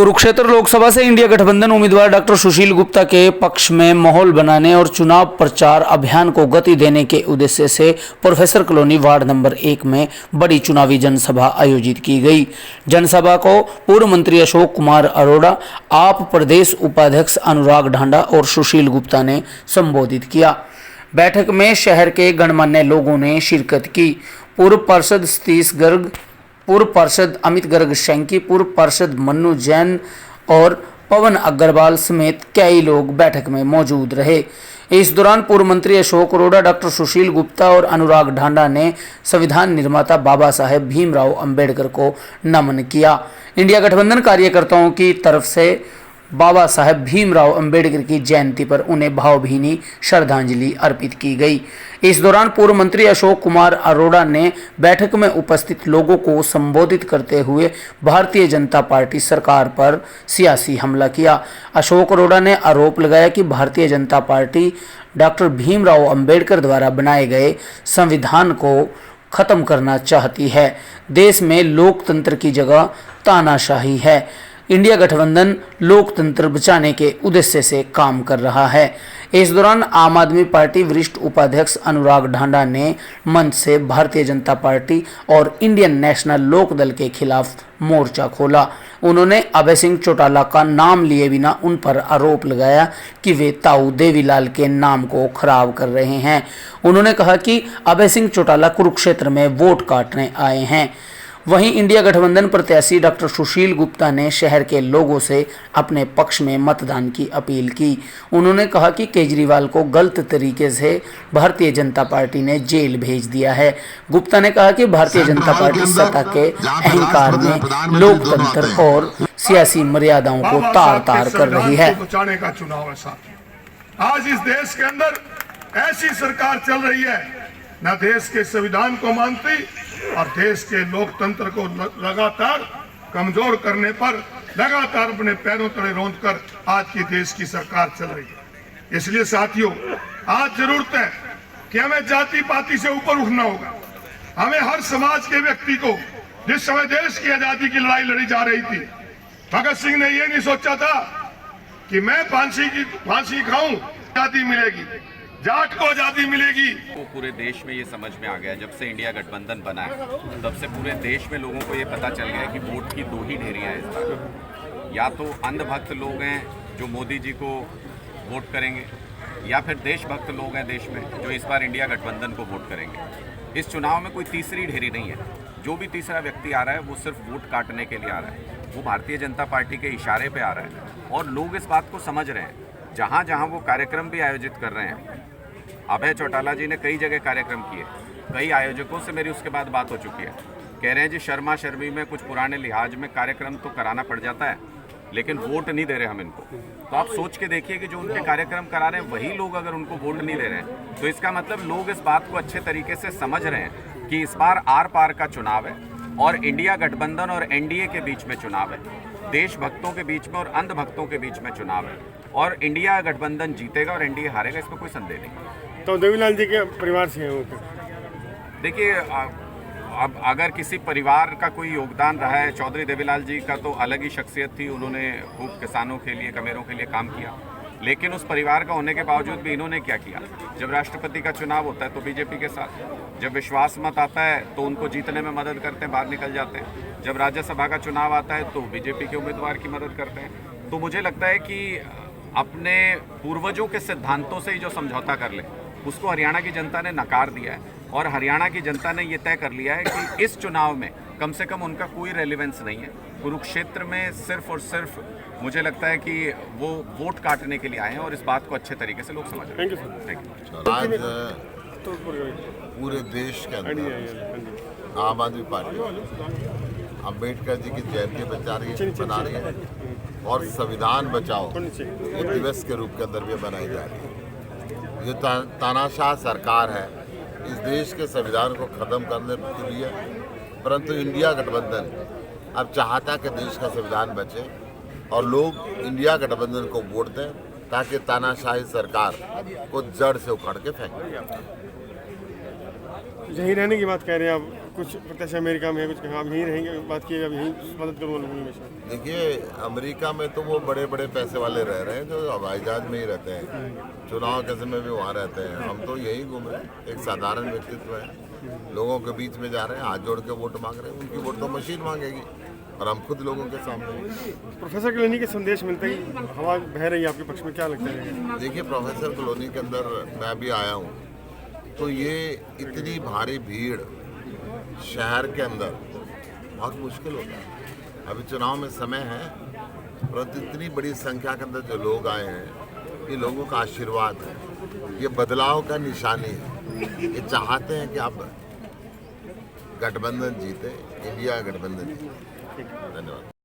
कुरुक्षेत्र लोकसभा से इंडिया गठबंधन उम्मीदवार डॉक्टर सुशील गुप्ता के पक्ष में माहौल बनाने और चुनाव प्रचार अभियान को गति देने के उद्देश्य से प्रोफेसर कॉलोनी वार्ड नंबर 1 में बड़ी चुनावी जनसभा आयोजित की गई। जनसभा को पूर्व मंत्री अशोक कुमार अरोड़ा, आप प्रदेश उपाध्यक्ष अनुराग ढांडा और सुशील गुप्ता ने संबोधित किया। बैठक में शहर के गणमान्य लोगों ने शिरकत की। पूर्व पार्षद सतीश गर्ग, पूर्व पार्षद अमित गर्ग शंकी, पूर्व पार्षद मन्नू जैन और पवन अग्रवाल समेत कई लोग बैठक में मौजूद रहे। इस दौरान पूर्व मंत्री अशोक अरोड़ा, डॉक्टर सुशील गुप्ता और अनुराग ढांडा ने संविधान निर्माता बाबा साहेब भीमराव अंबेडकर को नमन किया। इंडिया गठबंधन कार्यकर्ताओं की तरफ से बाबा साहेब भीमराव अंबेडकर की जयंती पर उन्हें भावभीनी श्रद्धांजलि अर्पित की गई। इस दौरान पूर्व मंत्री अशोक कुमार अरोड़ा ने बैठक में उपस्थित लोगों को संबोधित करते हुए भारतीय जनता पार्टी सरकार पर सियासी हमला किया। अशोक अरोड़ा ने आरोप लगाया कि भारतीय जनता पार्टी डॉक्टर भीमराव अंबेडकर द्वारा बनाए गए संविधान को खत्म करना चाहती है। देश में लोकतंत्र की जगह तानाशाही है। इंडिया गठबंधन लोकतंत्र बचाने के उद्देश्य से काम कर रहा है। इस दौरान आम आदमी पार्टी वरिष्ठ उपाध्यक्ष अनुराग ढांडा ने मंच से भारतीय जनता पार्टी और इंडियन नेशनल लोकदल के खिलाफ मोर्चा खोला। उन्होंने अभय सिंह चौटाला का नाम लिए बिना उन पर आरोप लगाया कि वे ताऊ देवीलाल के नाम को खराब कर रहे हैं। उन्होंने कहा कि अभय सिंह चौटाला कुरुक्षेत्र में वोट काटने आए हैं। वहीं इंडिया गठबंधन प्रत्याशी डॉक्टर सुशील गुप्ता ने शहर के लोगों से अपने पक्ष में मतदान की अपील की। उन्होंने कहा कि केजरीवाल को गलत तरीके से भारतीय जनता पार्टी ने जेल भेज दिया है। गुप्ता ने कहा कि भारतीय जनता पार्टी सत्ता के अहंकार में लोकतंत्र और सियासी मर्यादाओं को तार तार कर रही है। बचाने का चुनाव है साथ। आज इस देश के अंदर ऐसी सरकार चल रही है न देश के संविधान को मानती और देश के लोकतंत्र को लगातार कमजोर करने पर लगातार अपने पैरों तले रौंद कर आज की देश की सरकार चल रही है। इसलिए साथियों, आज जरूरत है कि हमें जाति पाति से ऊपर उठना होगा। हमें हर समाज के व्यक्ति को, जिस समय देश की आजादी की लड़ाई लड़ी जा रही थी, भगत सिंह ने यह नहीं सोचा था कि मैं फांसी खाऊं आजादी मिलेगी, जाट को आजादी मिलेगी। तो पूरे देश में ये समझ में आ गया, जब से इंडिया गठबंधन बना है तब से पूरे देश में लोगों को ये पता चल गया कि वोट की दो ही ढेरियां हैं इस बार। या तो अंधभक्त लोग हैं जो मोदी जी को वोट करेंगे, या फिर देशभक्त लोग हैं देश में जो इस बार इंडिया गठबंधन को वोट करेंगे। इस चुनाव में कोई तीसरी ढेरी नहीं है। जो भी तीसरा व्यक्ति आ रहा है वो सिर्फ वोट काटने के लिए आ रहा है, वो भारतीय जनता पार्टी के इशारे पर आ रहा है। और लोग इस बात को समझ रहे हैं। जहाँ जहाँ वो कार्यक्रम भी आयोजित कर रहे हैं, अभय चौटाला जी ने कई जगह कार्यक्रम किए, कई आयोजकों से मेरी उसके बाद बात हो चुकी है। कह रहे हैं जी शर्मा शर्मी में कुछ पुराने लिहाज में कार्यक्रम तो कराना पड़ जाता है, लेकिन वोट नहीं दे रहे हम इनको। तो आप सोच के देखिए कि जो उनके कार्यक्रम करा रहे हैं वही लोग अगर उनको वोट नहीं दे रहे हैं, तो इसका मतलब लोग इस बात को अच्छे तरीके से समझ रहे हैं कि इस बार आर पार का चुनाव है और इंडिया गठबंधन और एनडीए के बीच में चुनाव है, देशभक्तों के बीच में और अंधभक्तों के बीच में चुनाव है। और इंडिया गठबंधन जीतेगा और एनडीए हारेगा, इसमें कोई संदेह नहीं। तो देवीलाल जी के परिवार से हैं वो? देखिए, अब अगर किसी परिवार का कोई योगदान रहा है, चौधरी देवीलाल जी का तो अलग ही शख्सियत थी। उन्होंने खूब किसानों के लिए, कमेरों के लिए काम किया, लेकिन उस परिवार का होने के बावजूद भी इन्होंने क्या किया? जब राष्ट्रपति का चुनाव होता है तो बीजेपी के साथ, जब विश्वास मत आता है तो उनको जीतने में मदद करते हैं, बाहर निकल जाते हैं, जब राज्यसभा का चुनाव आता है तो बीजेपी के उम्मीदवार की मदद करते हैं। तो मुझे लगता है कि अपने पूर्वजों के सिद्धांतों से ही जो समझौता कर ले, उसको हरियाणा की जनता ने नकार दिया है। और हरियाणा की जनता ने ये तय कर लिया है कि इस चुनाव में कम से कम उनका कोई रेलिवेंस नहीं है। कुरुक्षेत्र में सिर्फ और सिर्फ मुझे लगता है कि वो वोट काटने के लिए आए हैं और इस बात को अच्छे तरीके से लोग समझ रहे हैं। Thank you. आज पूरे देश के अंदर आम आदमी पार्टी अम्बेडकर जी की जयंती बना रही है और संविधान बचाओ दिवस के रूप के अंदर भी बनाई जा रही है। जो तानाशाह सरकार है इस देश के संविधान को खत्म करने के लिए, परंतु इंडिया गठबंधन अब चाहता कि देश का संविधान बचे और लोग इंडिया गठबंधन को वोट दें ताकि तानाशाही सरकार को जड़ से उखाड़ के फेंक। यही रहने की बात कह रहे हैं आप? कुछ प्रत्याशी अमेरिका में है, कुछ कहीं आप यहीं रहेंगे, बात की अब यहीं मदद करूँगा लोगों की हमेशा। देखिए, अमेरिका में तो वो बड़े बड़े पैसे वाले रह रहे हैं जो हवाई जहाज में ही रहते हैं, चुनाव के समय भी वहाँ रहते हैं। हम तो यही घूम रहे हैं, एक साधारण व्यक्तित्व है, लोगों के बीच में जा रहे हैं, हाथ जोड़ के वोट मांग रहे हैं। उनकी वोट तो मशीन मांगेगी और हम खुद लोगों के सामने हैं। प्रोफेसर कॉलोनी के संदेश मिलते ही हवा बह रही है आपके पक्ष में, क्या लगता है? देखिए, प्रोफेसर कॉलोनी के अंदर मैं भी आया हूँ, तो ये इतनी भारी भीड़ शहर के अंदर बहुत मुश्किल होता है। अभी चुनाव में समय है, परंतु इतनी बड़ी संख्या के अंदर जो लोग आए हैं, ये लोगों का आशीर्वाद है, ये बदलाव का निशानी है। ये चाहते हैं कि आप गठबंधन जीते, इंडिया गठबंधन जीते। धन्यवाद।